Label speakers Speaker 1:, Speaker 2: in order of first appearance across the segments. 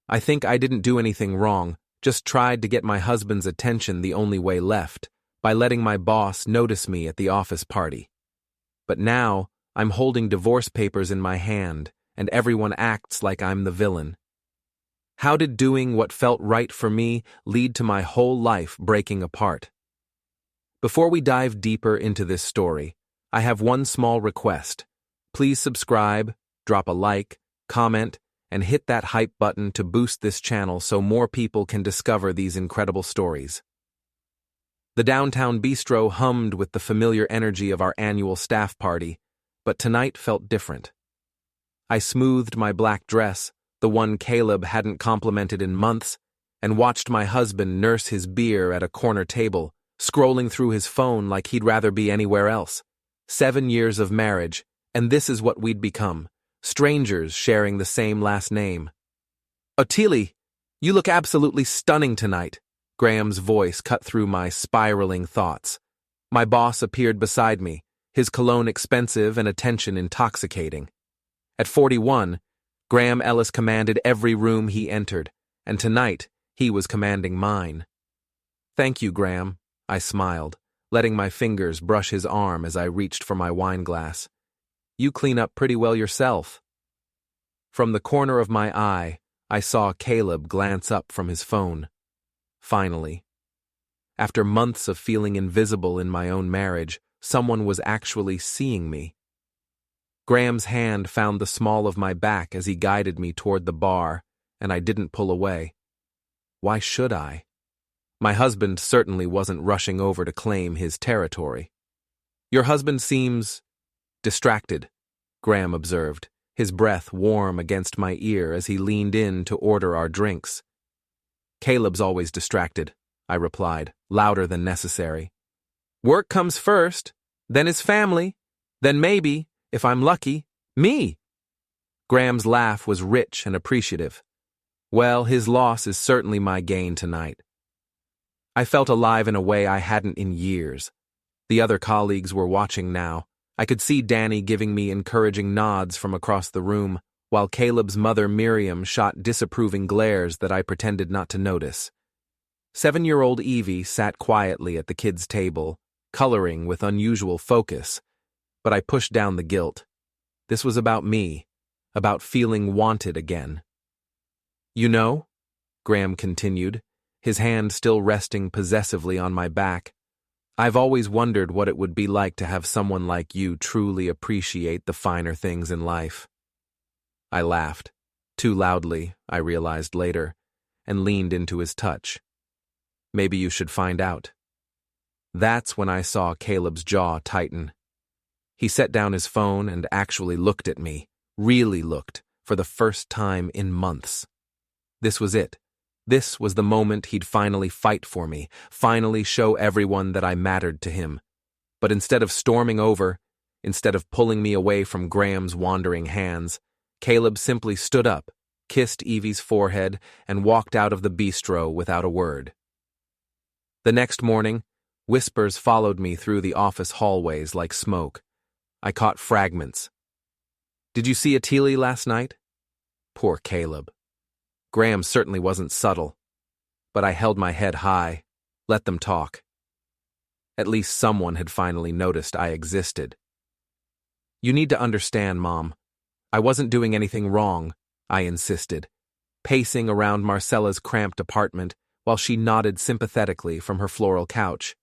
Speaker 1: I think I didn't do anything wrong, just tried to get my husband's attention the only way left, by letting my boss notice me at the office party. But now, I'm holding divorce papers in my hand, and everyone acts like I'm the villain. How did doing what felt right for me lead to my whole life breaking apart? Before we dive deeper into this story, I have one small request. Please subscribe, drop a like, comment, and hit that hype button to boost this channel so more people can discover these incredible stories. The downtown bistro hummed with the familiar energy of our annual staff party, but tonight felt different. I smoothed my black dress, the one Caleb hadn't complimented in months, and watched my husband nurse his beer at a corner table, scrolling through his phone like he'd rather be anywhere else. 7 years of marriage, and this is what we'd become, strangers sharing the same last name. "Ottilie, you look absolutely stunning tonight," Graham's voice cut through my spiraling thoughts. My boss appeared beside me, his cologne expensive and attention intoxicating. At 41, Graham Ellis commanded every room he entered, and tonight he was commanding mine. "Thank you, Graham," I smiled, letting my fingers brush his arm as I reached for my wine glass. "You clean up pretty well yourself." From the corner of my eye, I saw Caleb glance up from his phone. Finally. After months of feeling invisible in my own marriage, someone was actually seeing me. Graham's hand found the small of my back as he guided me toward the bar, and I didn't pull away. Why should I? My husband certainly wasn't rushing over to claim his territory. "Your husband seems distracted," Graham observed, his breath warm against my ear as he leaned in to order our drinks. "Caleb's always distracted," I replied, louder than necessary. "Work comes first, then his family, then maybe, if I'm lucky, me." Graham's laugh was rich and appreciative. Well, his loss is certainly my gain tonight. I felt alive in a way I hadn't in years. The other colleagues were watching now. I could see Danny giving me encouraging nods from across the room, while Caleb's mother Miriam shot disapproving glares that I pretended not to notice. 7-year-old Evie sat quietly at the kids' table, coloring with unusual focus, but I pushed down the guilt. This was about me, about feeling wanted again. "You know," Graham continued, his hand still resting possessively on my back, "I've always wondered what it would be like to have someone like you truly appreciate the finer things in life." I laughed, too loudly, I realized later, and leaned into his touch. "Maybe you should find out." That's when I saw Caleb's jaw tighten. He set down his phone and actually looked at me, really looked, for the first time in months. This was it. This was the moment he'd finally fight for me, finally show everyone that I mattered to him. But instead of storming over, instead of pulling me away from Graham's wandering hands, Caleb simply stood up, kissed Evie's forehead, and walked out of the bistro without a word. The next morning, whispers followed me through the office hallways like smoke. I caught fragments. "Did you see Ottilie last night?" Poor Caleb. Graham certainly wasn't subtle, but I held my head high, let them talk. At least someone had finally noticed I existed. "You need to understand, Mom. I wasn't doing anything wrong," I insisted, pacing around Marcella's cramped apartment while she nodded sympathetically from her floral couch.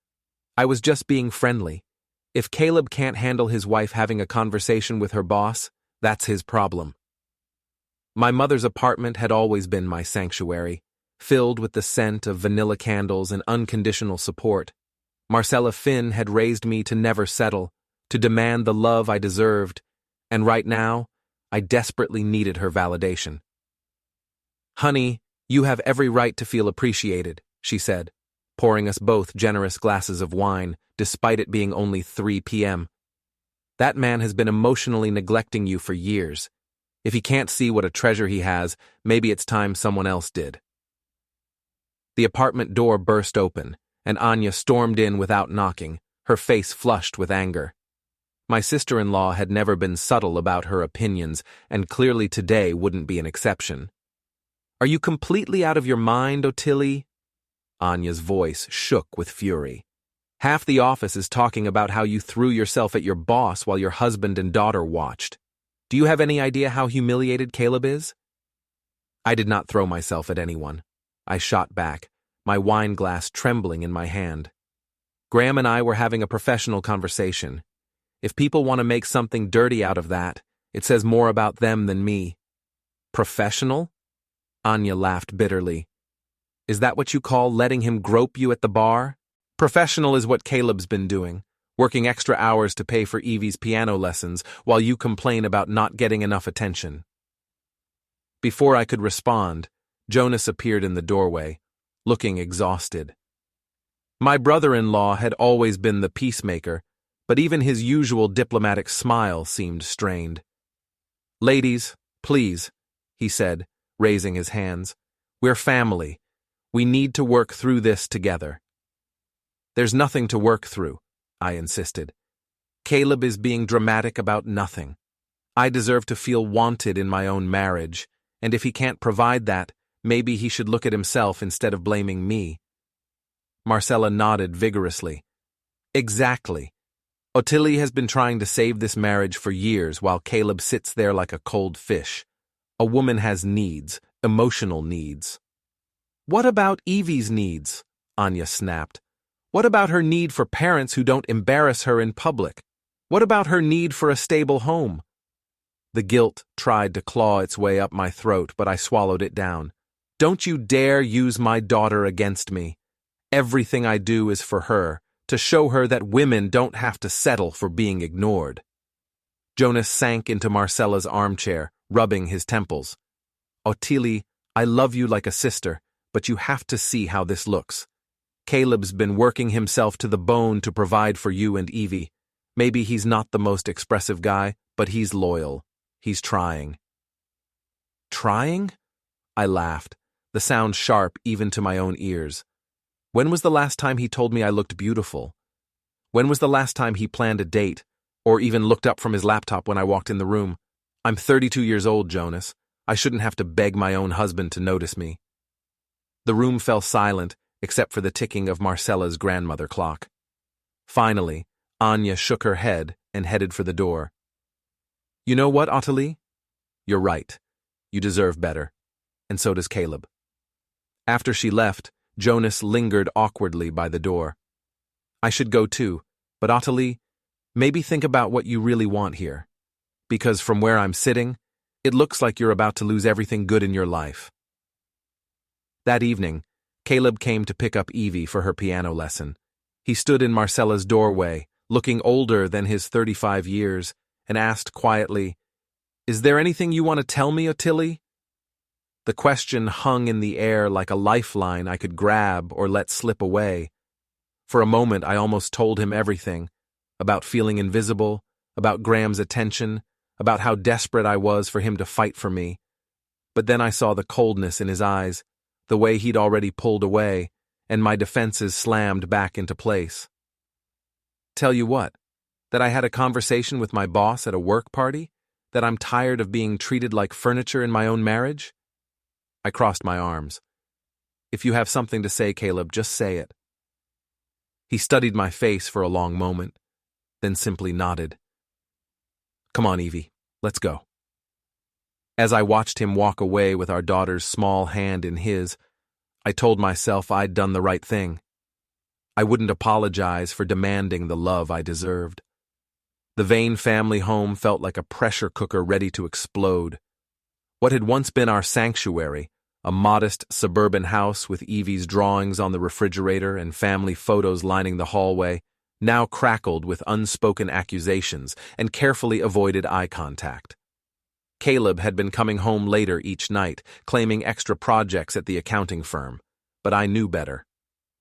Speaker 1: "I was just being friendly. If Caleb can't handle his wife having a conversation with her boss, that's his problem." My mother's apartment had always been my sanctuary, filled with the scent of vanilla candles and unconditional support. Marcella Finn had raised me to never settle, to demand the love I deserved, and right now, I desperately needed her validation. "Honey, you have every right to feel appreciated," she said, pouring us both generous glasses of wine, despite it being only 3 p.m. "That man has been emotionally neglecting you for years. If he can't see what a treasure he has, maybe it's time someone else did." The apartment door burst open, and Anya stormed in without knocking, her face flushed with anger. My sister-in-law had never been subtle about her opinions, and clearly today wouldn't be an exception. Are you completely out of your mind, Ottilie? Anya's voice shook with fury. Half the office is talking about how you threw yourself at your boss while your husband and daughter watched. Do you have any idea how humiliated Caleb is? I did not throw myself at anyone. I shot back, my wine glass trembling in my hand. Graham and I were having a professional conversation. If people want to make something dirty out of that, it says more about them than me. Professional? Anya laughed bitterly. Is that what you call letting him grope you at the bar? Professional is what Caleb's been doing, working extra hours to pay for Evie's piano lessons while you complain about not getting enough attention. Before I could respond, Jonas appeared in the doorway, looking exhausted. My brother-in-law had always been the peacemaker, but even his usual diplomatic smile seemed strained. Ladies, please, he said, raising his hands. We're family. We need to work through this together. There's nothing to work through, I insisted. Caleb is being dramatic about nothing. I deserve to feel wanted in my own marriage, and if he can't provide that, maybe he should look at himself instead of blaming me. Marcella nodded vigorously. Exactly. Ottilie has been trying to save this marriage for years while Caleb sits there like a cold fish. A woman has needs, emotional needs. What about Evie's needs? Anya snapped. What about her need for parents who don't embarrass her in public? What about her need for a stable home? The guilt tried to claw its way up my throat, but I swallowed it down. Don't you dare use my daughter against me. Everything I do is for her, to show her that women don't have to settle for being ignored. Jonas sank into Marcella's armchair, rubbing his temples. Ottilie, I love you like a sister, but you have to see how this looks. Caleb's been working himself to the bone to provide for you and Evie. Maybe he's not the most expressive guy, but he's loyal. He's trying. Trying? I laughed, the sound sharp even to my own ears. When was the last time he told me I looked beautiful? When was the last time he planned a date, or even looked up from his laptop when I walked in the room? I'm 32 years old, Jonas. I shouldn't have to beg my own husband to notice me. The room fell silent, except for the ticking of Marcella's grandmother clock. Finally, Anya shook her head and headed for the door. You know what, Ottilie? You're right. You deserve better. And so does Caleb. After she left, Jonas lingered awkwardly by the door. I should go too, but Ottilie, maybe think about what you really want here. Because from where I'm sitting, it looks like you're about to lose everything good in your life. That evening, Caleb came to pick up Evie for her piano lesson. He stood in Marcella's doorway, looking older than his 35 years, and asked quietly, Is there anything you want to tell me, Ottilie? The question hung in the air like a lifeline I could grab or let slip away. For a moment I almost told him everything, about feeling invisible, about Graham's attention, about how desperate I was for him to fight for me. But then I saw the coldness in his eyes, the way he'd already pulled away, and my defenses slammed back into place. Tell you what, that I had a conversation with my boss at a work party? That I'm tired of being treated like furniture in my own marriage? I crossed my arms. If you have something to say, Caleb, just say it. He studied my face for a long moment, then simply nodded. Come on, Evie, let's go. As I watched him walk away with our daughter's small hand in his, I told myself I'd done the right thing. I wouldn't apologize for demanding the love I deserved. The Vane family home felt like a pressure cooker ready to explode. What had once been our sanctuary, a modest suburban house with Evie's drawings on the refrigerator and family photos lining the hallway, now crackled with unspoken accusations and carefully avoided eye contact. Caleb had been coming home later each night, claiming extra projects at the accounting firm, but I knew better.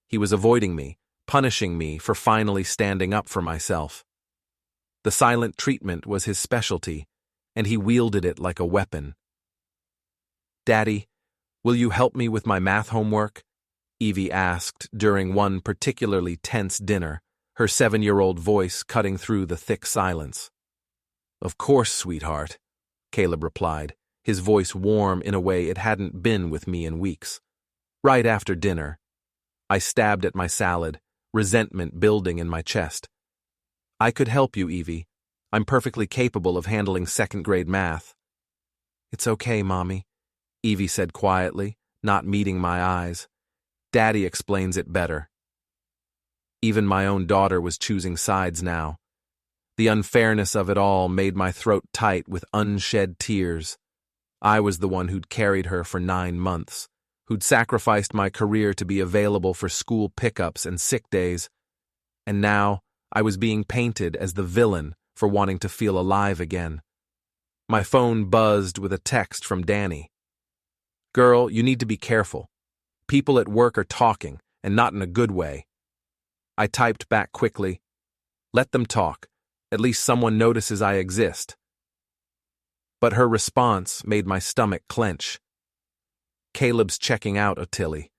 Speaker 1: He was avoiding me, punishing me for finally standing up for myself. The silent treatment was his specialty, and he wielded it like a weapon. Daddy, will you help me with my math homework? Evie asked during one particularly tense dinner, her 7-year-old voice cutting through the thick silence. Of course, sweetheart, Caleb replied, his voice warm in a way it hadn't been with me in weeks. Right after dinner, I stabbed at my salad, resentment building in my chest. I could help you, Evie. I'm perfectly capable of handling second-grade math. It's okay, Mommy, Evie said quietly, not meeting my eyes. Daddy explains it better. Even my own daughter was choosing sides now. The unfairness of it all made my throat tight with unshed tears. I was the one who'd carried her for 9 months, who'd sacrificed my career to be available for school pickups and sick days, and now I was being painted as the villain for wanting to feel alive again. My phone buzzed with a text from Danny. Girl, you need to be careful. People at work are talking, and not in a good way. I typed back quickly. Let them talk. At least someone notices I exist. But her response made my stomach clench. Caleb's checking out, Ottilie.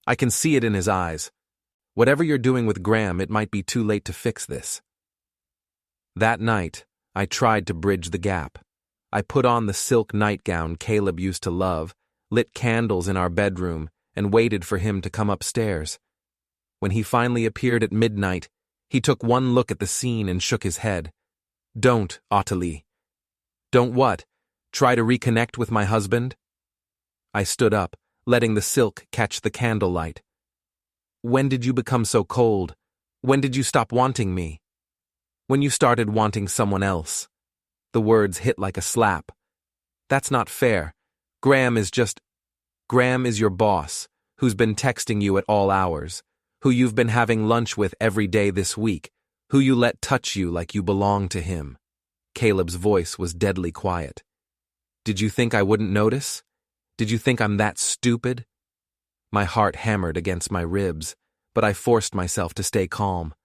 Speaker 1: I can see it in his eyes. Whatever you're doing with Graham, it might be too late to fix this. That night, I tried to bridge the gap. I put on the silk nightgown Caleb used to love, lit candles in our bedroom, and waited for him to come upstairs. When he finally appeared at midnight, he took one look at the scene and shook his head. Don't, Ottilie. Don't what? Try to reconnect with my husband? I stood up, letting the silk catch the candlelight. When did you become so cold? When did you stop wanting me? When you started wanting someone else. The words hit like a slap. That's not fair. Graham is your boss, who's been texting you at all hours, who you've been having lunch with every day this week, who you let touch you like you belong to him. Caleb's voice was deadly quiet. Did you think I wouldn't notice? Did you think I'm that stupid? My heart hammered against my ribs, but I forced myself to stay calm.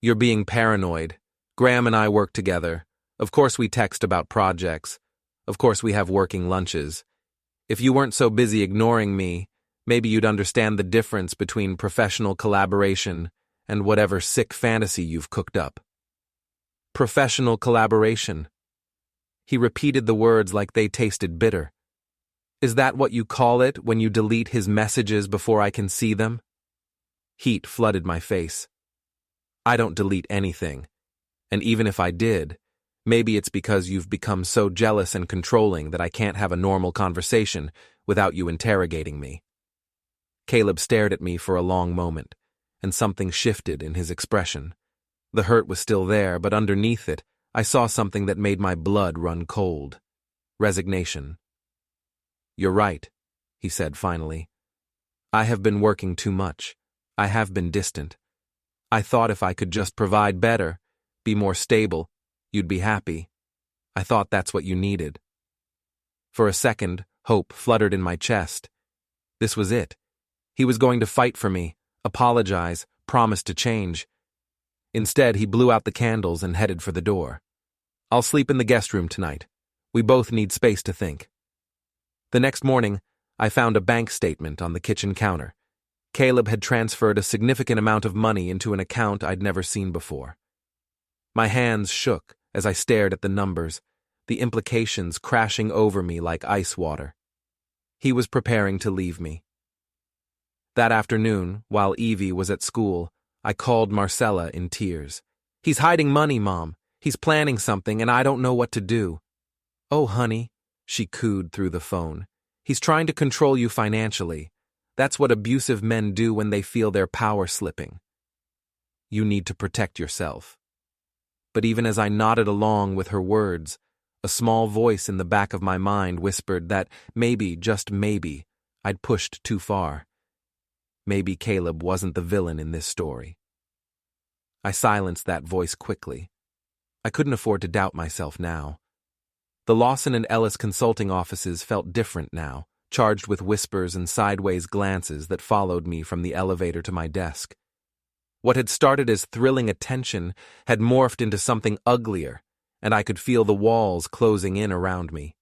Speaker 1: You're being paranoid. Graham and I work together. Of course we text about projects. Of course we have working lunches. If you weren't so busy ignoring me, maybe you'd understand the difference between professional collaboration and whatever sick fantasy you've cooked up. Professional collaboration. He repeated the words like they tasted bitter. Is that what you call it when you delete his messages before I can see them? Heat flooded my face. I don't delete anything. And even if I did, maybe it's because you've become so jealous and controlling that I can't have a normal conversation without you interrogating me. Caleb stared at me for a long moment, and something shifted in his expression. The hurt was still there, but underneath it, I saw something that made my blood run cold. Resignation. You're right, he said finally. I have been working too much. I have been distant. I thought if I could just provide better, be more stable, you'd be happy. I thought that's what you needed. For a second, hope fluttered in my chest. This was it. He was going to fight for me, apologize, promise to change. Instead, he blew out the candles and headed for the door. I'll sleep in the guest room tonight. We both need space to think. The next morning, I found a bank statement on the kitchen counter. Caleb had transferred a significant amount of money into an account I'd never seen before. My hands shook as I stared at the numbers, the implications crashing over me like ice water. He was preparing to leave me. That afternoon, while Evie was at school, I called Marcella in tears. He's hiding money, Mom. He's planning something, and I don't know what to do. Oh, honey, she cooed through the phone. He's trying to control you financially. That's what abusive men do when they feel their power slipping. You need to protect yourself. But even as I nodded along with her words, a small voice in the back of my mind whispered that maybe, just maybe, I'd pushed too far. Maybe Caleb wasn't the villain in this story. I silenced that voice quickly. I couldn't afford to doubt myself now. The Lawson and Ellis consulting offices felt different now, charged with whispers and sideways glances that followed me from the elevator to my desk. What had started as thrilling attention had morphed into something uglier, and I could feel the walls closing in around me.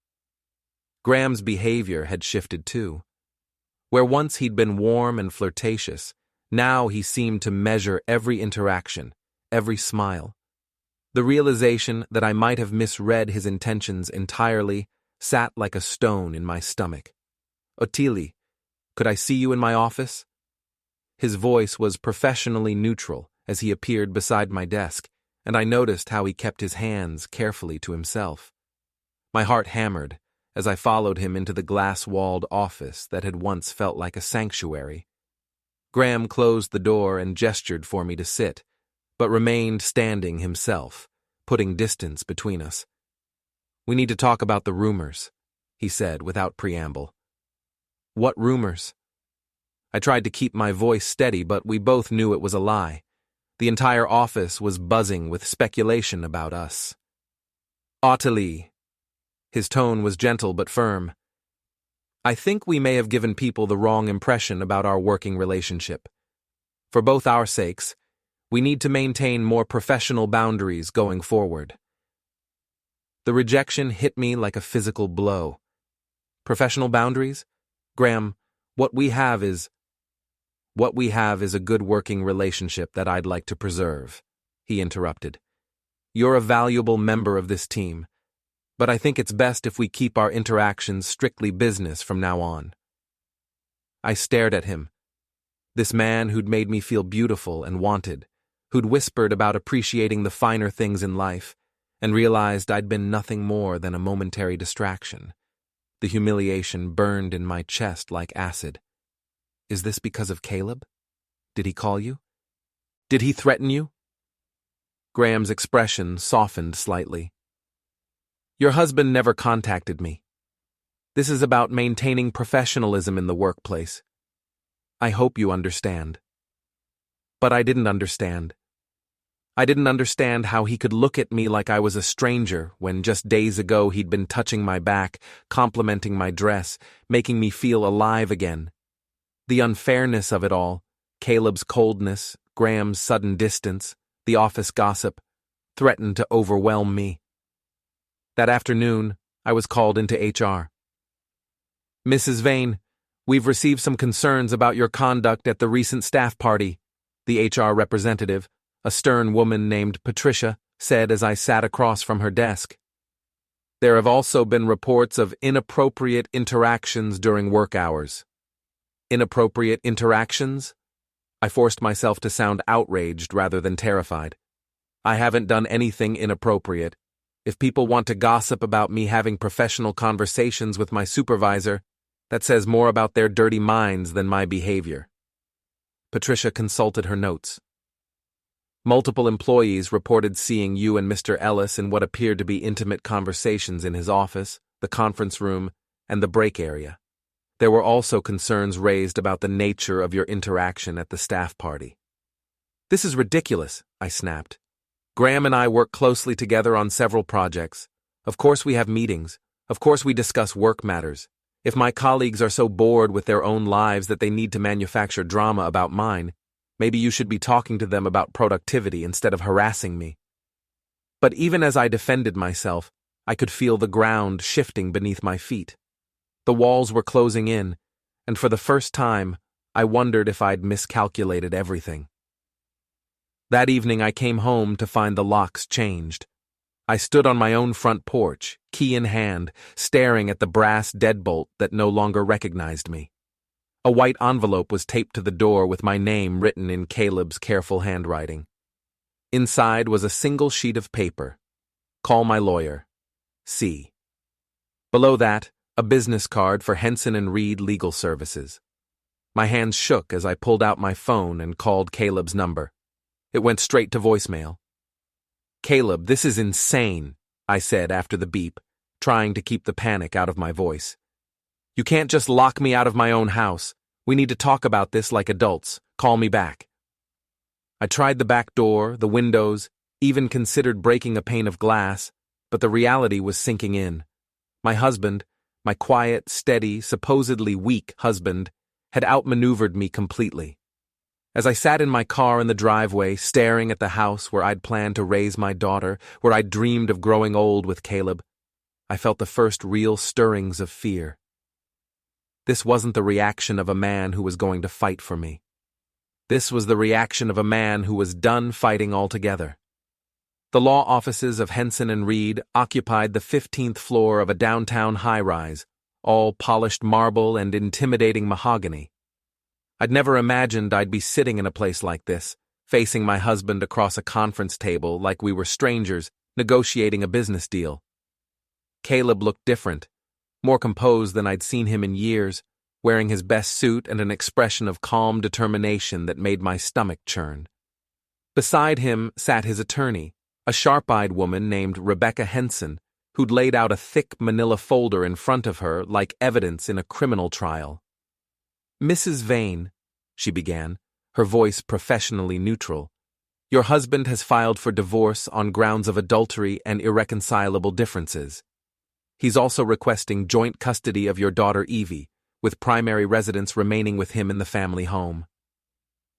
Speaker 1: Graham's behavior had shifted too. Where once he'd been warm and flirtatious, now he seemed to measure every interaction, every smile. The realization that I might have misread his intentions entirely sat like a stone in my stomach. "Ottilie, could I see you in my office?" His voice was professionally neutral as he appeared beside my desk, and I noticed how he kept his hands carefully to himself. My heart hammered as I followed him into the glass-walled office that had once felt like a sanctuary. Graham closed the door and gestured for me to sit, but remained standing himself, putting distance between us. "We need to talk about the rumors," he said without preamble. "What rumors?" I tried to keep my voice steady, but we both knew it was a lie. The entire office was buzzing with speculation about us. "Ottilie." His tone was gentle but firm. "I think we may have given people the wrong impression about our working relationship. For both our sakes, we need to maintain more professional boundaries going forward." The rejection hit me like a physical blow. "Professional boundaries? Graham, what we have is a good working relationship that I'd like to preserve," he interrupted. "You're a valuable member of this team, but I think it's best if we keep our interactions strictly business from now on." I stared at him. This man who'd made me feel beautiful and wanted, who'd whispered about appreciating the finer things in life, and realized I'd been nothing more than a momentary distraction. The humiliation burned in my chest like acid. "Is this because of Caleb? Did he call you? Did he threaten you?" Graham's expression softened slightly. "Your husband never contacted me. This is about maintaining professionalism in the workplace. I hope you understand." But I didn't understand. I didn't understand how he could look at me like I was a stranger when just days ago he'd been touching my back, complimenting my dress, making me feel alive again. The unfairness of it all, Caleb's coldness, Graham's sudden distance, the office gossip, threatened to overwhelm me. That afternoon, I was called into HR. "Mrs. Vane, we've received some concerns about your conduct at the recent staff party," the HR representative, a stern woman named Patricia, said as I sat across from her desk. "There have also been reports of inappropriate interactions during work hours." Inappropriate interactions? I forced myself to sound outraged rather than terrified. "I haven't done anything inappropriate. If people want to gossip about me having professional conversations with my supervisor, that says more about their dirty minds than my behavior." Patricia consulted her notes. "Multiple employees reported seeing you and Mr. Ellis in what appeared to be intimate conversations in his office, the conference room, and the break area. There were also concerns raised about the nature of your interaction at the staff party." "This is ridiculous," I snapped. "Graham and I work closely together on several projects. Of course we have meetings. Of course we discuss work matters. If my colleagues are so bored with their own lives that they need to manufacture drama about mine, maybe you should be talking to them about productivity instead of harassing me." But even as I defended myself, I could feel the ground shifting beneath my feet. The walls were closing in, and for the first time, I wondered if I'd miscalculated everything. That evening I came home to find the locks changed. I stood on my own front porch, key in hand, staring at the brass deadbolt that no longer recognized me. A white envelope was taped to the door with my name written in Caleb's careful handwriting. Inside was a single sheet of paper. "Call my lawyer. C." Below that, a business card for Henson and Reed Legal Services. My hands shook as I pulled out my phone and called Caleb's number. It went straight to voicemail. "Caleb, this is insane," I said after the beep, trying to keep the panic out of my voice. "You can't just lock me out of my own house. We need to talk about this like adults. Call me back." I tried the back door, the windows, even considered breaking a pane of glass, but the reality was sinking in. My husband, my quiet, steady, supposedly weak husband, had outmaneuvered me completely. As I sat in my car in the driveway, staring at the house where I'd planned to raise my daughter, where I'd dreamed of growing old with Caleb, I felt the first real stirrings of fear. This wasn't the reaction of a man who was going to fight for me. This was the reaction of a man who was done fighting altogether. The law offices of Henson and Reed occupied the 15th floor of a downtown high-rise, all polished marble and intimidating mahogany. I'd never imagined I'd be sitting in a place like this, facing my husband across a conference table like we were strangers negotiating a business deal. Caleb looked different, more composed than I'd seen him in years, wearing his best suit and an expression of calm determination that made my stomach churn. Beside him sat his attorney, a sharp-eyed woman named Rebecca Henson, who'd laid out a thick manila folder in front of her like evidence in a criminal trial. "Mrs. Vane," she began, her voice professionally neutral, "your husband has filed for divorce on grounds of adultery and irreconcilable differences. He's also requesting joint custody of your daughter Evie, with primary residence remaining with him in the family home."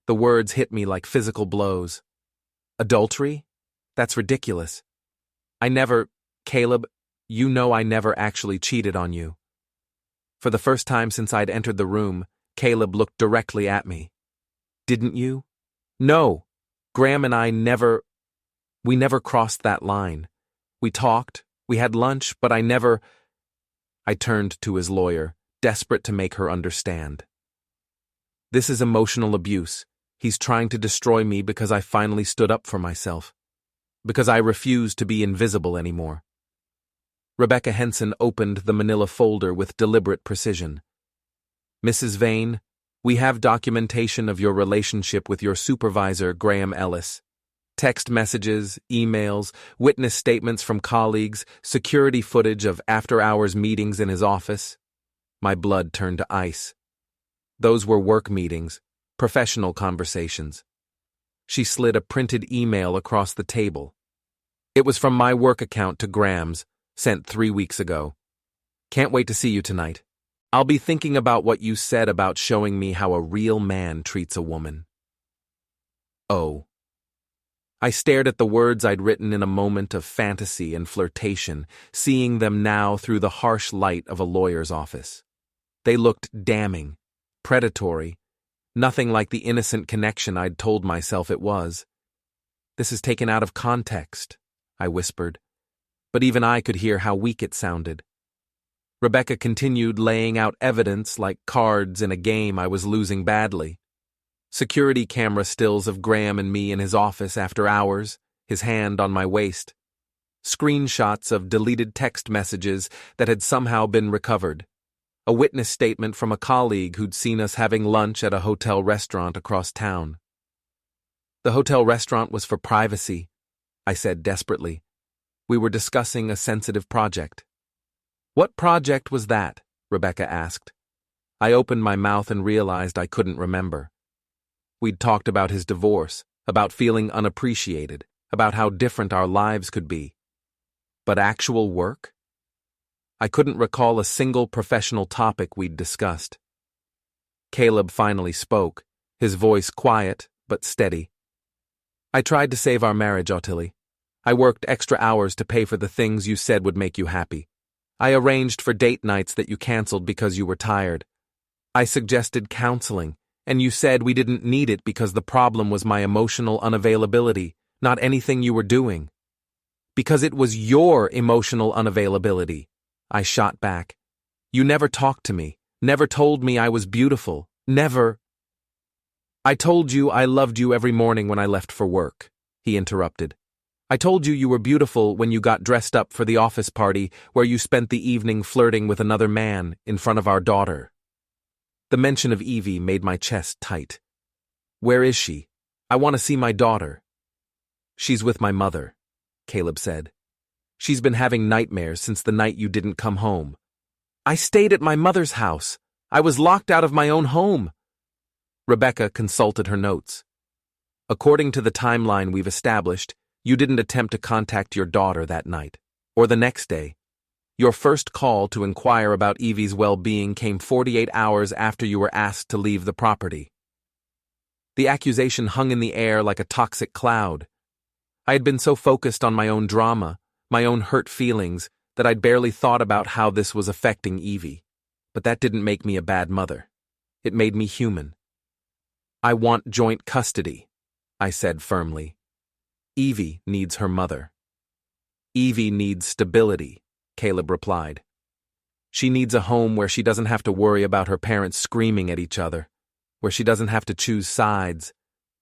Speaker 1: The words hit me like physical blows. Adultery? That's ridiculous. Caleb, you know I never actually cheated on you. For the first time since I'd entered the room, Caleb looked directly at me. "Didn't you?" "No. Graham and we never crossed that line. We talked, we had lunch, but I turned to his lawyer, desperate to make her understand. "This is emotional abuse. He's trying to destroy me because I finally stood up for myself. Because I refuse to be invisible anymore." Rebecca Henson opened the manila folder with deliberate precision. "Mrs. Vane, we have documentation of your relationship with your supervisor, Graham Ellis. Text messages, emails, witness statements from colleagues, security footage of after-hours meetings in his office." My blood turned to ice. Those were work meetings, professional conversations. She slid a printed email across the table. "It was from my work account to Graham's, sent 3 weeks ago. Can't wait to see you tonight. I'll be thinking about what you said about showing me how a real man treats a woman." Oh. I stared at the words I'd written in a moment of fantasy and flirtation, seeing them now through the harsh light of a lawyer's office. They looked damning, predatory, nothing like the innocent connection I'd told myself it was. "This is taken out of context," I whispered, but even I could hear how weak it sounded. Rebecca continued laying out evidence like cards in a game I was losing badly. Security camera stills of Graham and me in his office after hours, his hand on my waist. Screenshots of deleted text messages that had somehow been recovered. A witness statement from a colleague who'd seen us having lunch at a hotel restaurant across town. "The hotel restaurant was for privacy," I said desperately. "We were discussing a sensitive project." "What project was that?" Rebecca asked. I opened my mouth and realized I couldn't remember. We'd talked about his divorce, about feeling unappreciated, about how different our lives could be. But actual work? I couldn't recall a single professional topic we'd discussed. Caleb finally spoke, his voice quiet but steady. "I tried to save our marriage, Ottilie. I worked extra hours to pay for the things you said would make you happy. I arranged for date nights that you canceled because you were tired. I suggested counseling, and you said we didn't need it because the problem was my emotional unavailability, not anything you were doing." "Because it was your emotional unavailability," I shot back. "You never talked to me, never told me I was beautiful, never—" "I told you I loved you every morning when I left for work," he interrupted. "I told you were beautiful when you got dressed up for the office party where you spent the evening flirting with another man in front of our daughter." The mention of Evie made my chest tight. "Where is she? I want to see my daughter." "She's with my mother," Caleb said. "She's been having nightmares since the night you didn't come home." "I stayed at my mother's house. I was locked out of my own home." Rebecca consulted her notes. "According to the timeline we've established, you didn't attempt to contact your daughter that night, or the next day. Your first call to inquire about Evie's well-being came 48 hours after you were asked to leave the property." The accusation hung in the air like a toxic cloud. I had been so focused on my own drama, my own hurt feelings, that I'd barely thought about how this was affecting Evie. But that didn't make me a bad mother. It made me human. "I want joint custody," I said firmly. Evie needs her mother. Evie needs stability, Caleb replied. She needs a home where she doesn't have to worry about her parents screaming at each other, where she doesn't have to choose sides,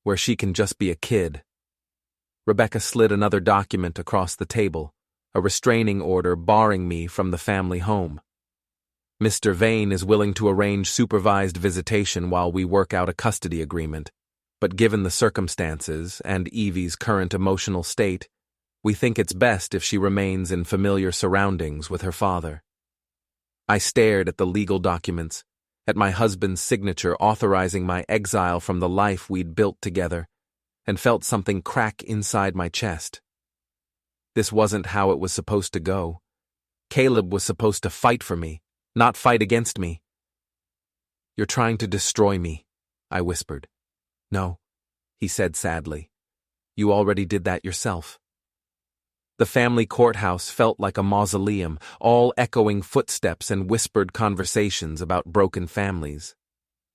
Speaker 1: where she can just be a kid. Rebecca slid another document across the table, a restraining order barring me from the family home. Mr. Vane is willing to arrange supervised visitation while we work out a custody agreement, but given the circumstances and Evie's current emotional state, we think it's best if she remains in familiar surroundings with her father. I stared at the legal documents, at my husband's signature authorizing my exile from the life we'd built together, and felt something crack inside my chest. This wasn't how it was supposed to go. Caleb was supposed to fight for me, not fight against me. "You're trying to destroy me," I whispered. "No," he said sadly. "You already did that yourself." The family courthouse felt like a mausoleum, all echoing footsteps and whispered conversations about broken families.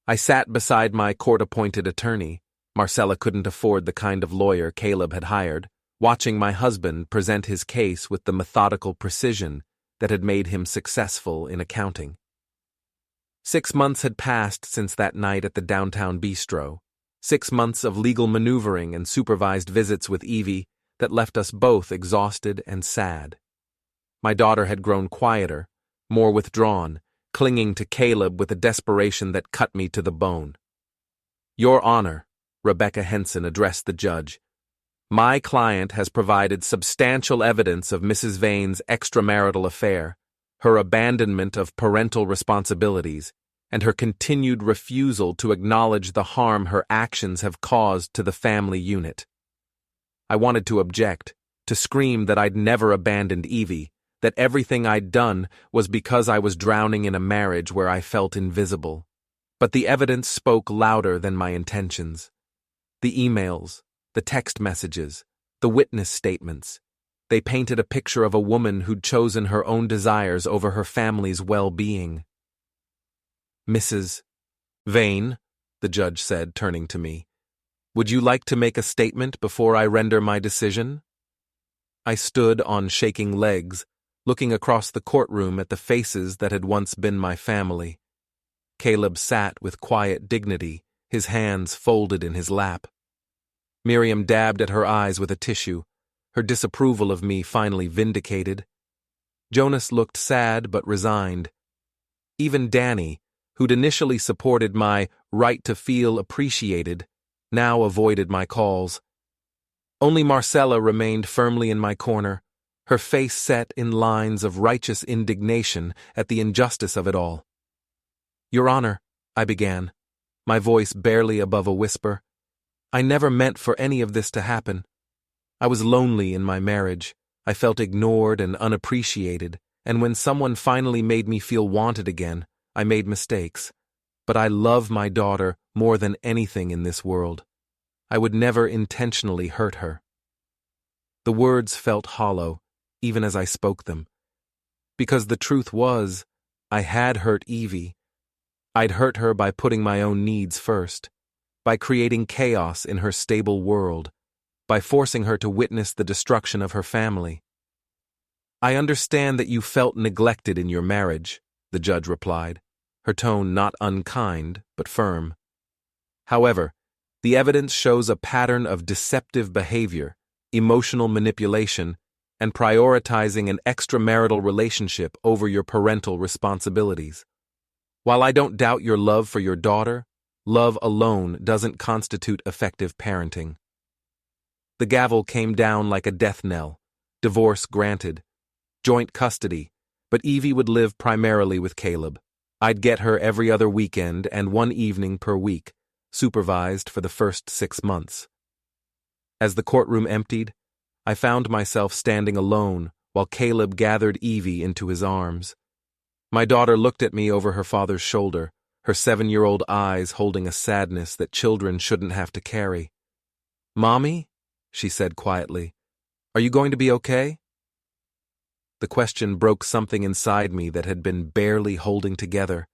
Speaker 1: I sat beside my court-appointed attorney. Marcella couldn't afford the kind of lawyer Caleb had hired, watching my husband present his case with the methodical precision that had made him successful in accounting. 6 months had passed since that night at the downtown bistro, 6 months of legal maneuvering and supervised visits with Evie that left us both exhausted and sad. My daughter had grown quieter, more withdrawn, clinging to Caleb with a desperation that cut me to the bone. "Your Honor," Rebecca Henson addressed the judge, "my client has provided substantial evidence of Mrs. Vane's extramarital affair, her abandonment of parental responsibilities, and her continued refusal to acknowledge the harm her actions have caused to the family unit." I wanted to object, to scream that I'd never abandoned Evie, that everything I'd done was because I was drowning in a marriage where I felt invisible. But the evidence spoke louder than my intentions. The emails, the text messages, the witness statements. They painted a picture of a woman who'd chosen her own desires over her family's well-being. "Mrs. Vane," the judge said, turning to me, "would you like to make a statement before I render my decision?" I stood on shaking legs, looking across the courtroom at the faces that had once been my family. Caleb sat with quiet dignity, his hands folded in his lap. Miriam dabbed at her eyes with a tissue, her disapproval of me finally vindicated. Jonas looked sad but resigned. Even Danny, who'd initially supported my right to feel appreciated, now avoided my calls. Only Marcella remained firmly in my corner, her face set in lines of righteous indignation at the injustice of it all. "Your Honor," I began, my voice barely above a whisper, "I never meant for any of this to happen. I was lonely in my marriage. I felt ignored and unappreciated, and when someone finally made me feel wanted again, I made mistakes. But I love my daughter more than anything in this world. I would never intentionally hurt her." The words felt hollow, even as I spoke them. Because the truth was, I had hurt Evie. I'd hurt her by putting my own needs first, by creating chaos in her stable world, by forcing her to witness the destruction of her family. "I understand that you felt neglected in your marriage," the judge replied, her tone not unkind but firm. "However, the evidence shows a pattern of deceptive behavior, emotional manipulation, and prioritizing an extramarital relationship over your parental responsibilities. While I don't doubt your love for your daughter, love alone doesn't constitute effective parenting." The gavel came down like a death knell. Divorce granted. Joint custody, but Evie would live primarily with Caleb. I'd get her every other weekend and one evening per week, supervised for the first 6 months. As the courtroom emptied, I found myself standing alone while Caleb gathered Evie into his arms. My daughter looked at me over her father's shoulder, her 7-year-old eyes holding a sadness that children shouldn't have to carry. "Mommy?" she said quietly. "Are you going to be okay?" The question broke something inside me that had been barely holding together.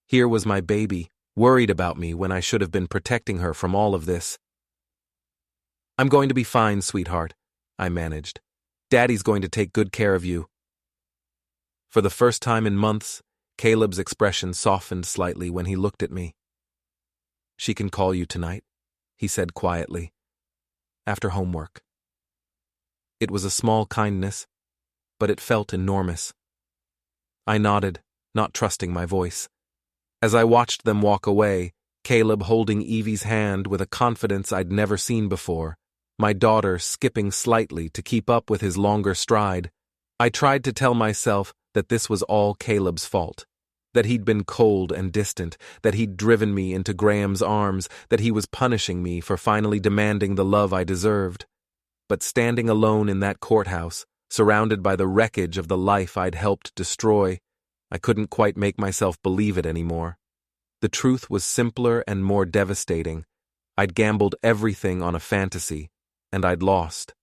Speaker 1: Here was my baby, worried about me when I should have been protecting her from all of this. I'm going to be fine, sweetheart, I managed. Daddy's going to take good care of you. For the first time in months, Caleb's expression softened slightly when he looked at me. She can call you tonight, he said quietly, after homework. It was a small kindness, but it felt enormous. I nodded, not trusting my voice. As I watched them walk away, Caleb holding Evie's hand with a confidence I'd never seen before, my daughter skipping slightly to keep up with his longer stride, I tried to tell myself that this was all Caleb's fault, that he'd been cold and distant, that he'd driven me into Graham's arms, that he was punishing me for finally demanding the love I deserved. But standing alone in that courthouse, surrounded by the wreckage of the life I'd helped destroy, I couldn't quite make myself believe it anymore. The truth was simpler and more devastating. I'd gambled everything on a fantasy, and I'd lost.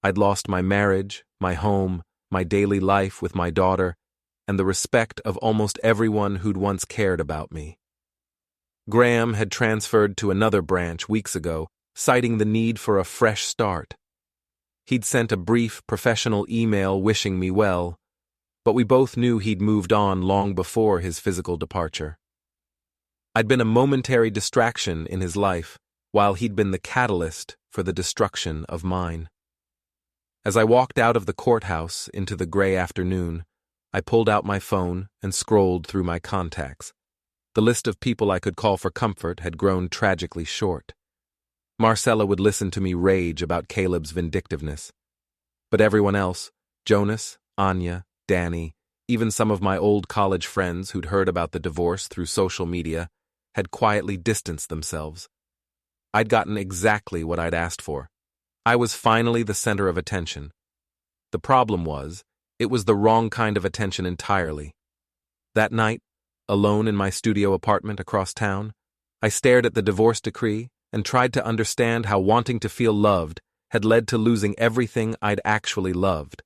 Speaker 1: I'd lost my marriage, my home, my daily life with my daughter, and the respect of almost everyone who'd once cared about me. Graham had transferred to another branch weeks ago, citing the need for a fresh start. He'd sent a brief, professional email wishing me well, but we both knew he'd moved on long before his physical departure. I'd been a momentary distraction in his life, while he'd been the catalyst for the destruction of mine. As I walked out of the courthouse into the gray afternoon, I pulled out my phone and scrolled through my contacts. The list of people I could call for comfort had grown tragically short. Marcella would listen to me rage about Caleb's vindictiveness. But everyone else, Jonas, Anya, Danny, even some of my old college friends who'd heard about the divorce through social media, had quietly distanced themselves. I'd gotten exactly what I'd asked for. I was finally the center of attention. The problem was, it was the wrong kind of attention entirely. That night, alone in my studio apartment across town, I stared at the divorce decree and tried to understand how wanting to feel loved had led to losing everything I'd actually loved.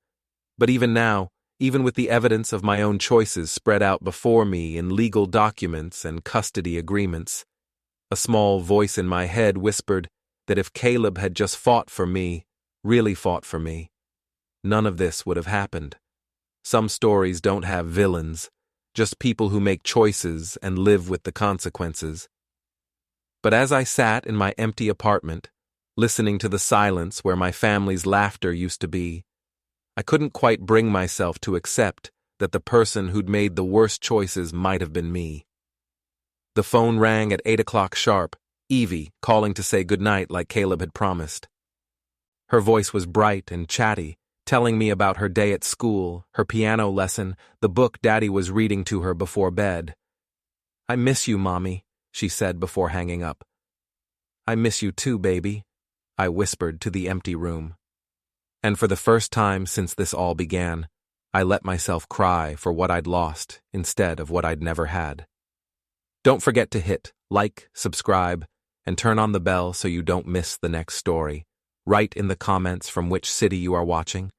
Speaker 1: But even now, even with the evidence of my own choices spread out before me in legal documents and custody agreements, a small voice in my head whispered that if Caleb had just fought for me, really fought for me, none of this would have happened. Some stories don't have villains, just people who make choices and live with the consequences. But as I sat in my empty apartment, listening to the silence where my family's laughter used to be, I couldn't quite bring myself to accept that the person who'd made the worst choices might have been me. The phone rang at 8 o'clock sharp, Evie calling to say goodnight like Caleb had promised. Her voice was bright and chatty, telling me about her day at school, her piano lesson, the book Daddy was reading to her before bed. "I miss you, Mommy," she said before hanging up. "I miss you too, baby," I whispered to the empty room. And for the first time since this all began, I let myself cry for what I'd lost instead of what I'd never had. Don't forget to hit like, subscribe, and turn on the bell so you don't miss the next story. Write in the comments from which city you are watching.